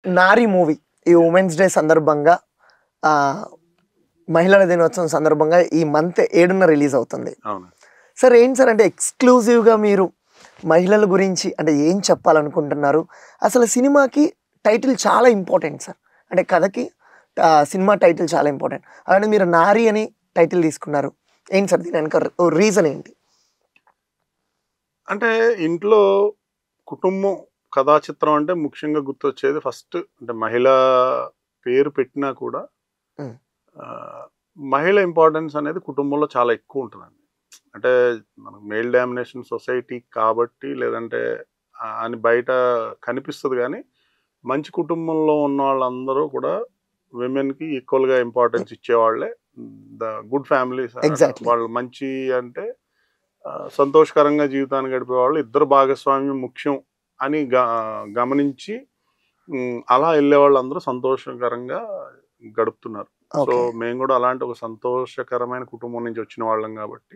'నారి' movie ఈ women's day సందర్భంగా ఆహ్, మహిళల దినోత్సవం సందర్భంగా ఈ మంత్ 7న రిలీజ్ అవుతుంది. అవును. సార్ ఏంటి సార్ అంటే ఎక్స్‌క్లూజివ్‌గా మీరు మహిళల గురించి అంటే ఏం చెప్పాలనుకుంటున్నారు? అసలు సినిమాకి టైటిల్ చాలా ఇంపార్టెంట్ సార్. అంటే కథకి సినిమా టైటిల్ చాలా ఇంపార్టెంట్. అలానే మీరు 'నారి' అని టైటిల్ తీసుకున్నారు. ఏంటి సార్ దీని వెనక రీజన్ ఏంటి? అంటే ఇంట్లో కుటుంబం కథా చిత్రం అంటే ముఖ్యంగా గుర్తొచ్చేది ఫస్ట్ అంటే మహిళ పేరు పెట్టినా కూడా హ్మ్. మహిళ ఇంపార్టెన్స్ అనేది కుటుంబంలో చాలా ఎక్కువ ఉంటుందండి. అంటే మనకు మేల్ డామినేషన్ సొసైటీ కాబట్టి లేదంటే అని బయట కనిపిస్తది గానీ, మంచి కుటుంబంలో ఉన్న వాళ్ళందరూ కూడా విమెన్‌కి ఈక్వల్‌గా ఇంపార్టెన్స్ ఇచ్చేవాళ్ళే. The good families exactly. వాళ్ళు మంచి అంటే సంతోషకరంగా జీవితాన్ని గడిపేవాళ్ళు. ఇద్దరు భాగస్వామ్యం ముఖ్యం అని గమనించి అలా ఎళ్ళేవాళ్ళందరూ సంతోషకరంగా గడుపుతున్నారు. So, okay. మేము గూడా అలాంటి ఒక సంతోషకరమైన కుటుంబం నుంచి వచ్చిన వాళ్ళం గాబట్టి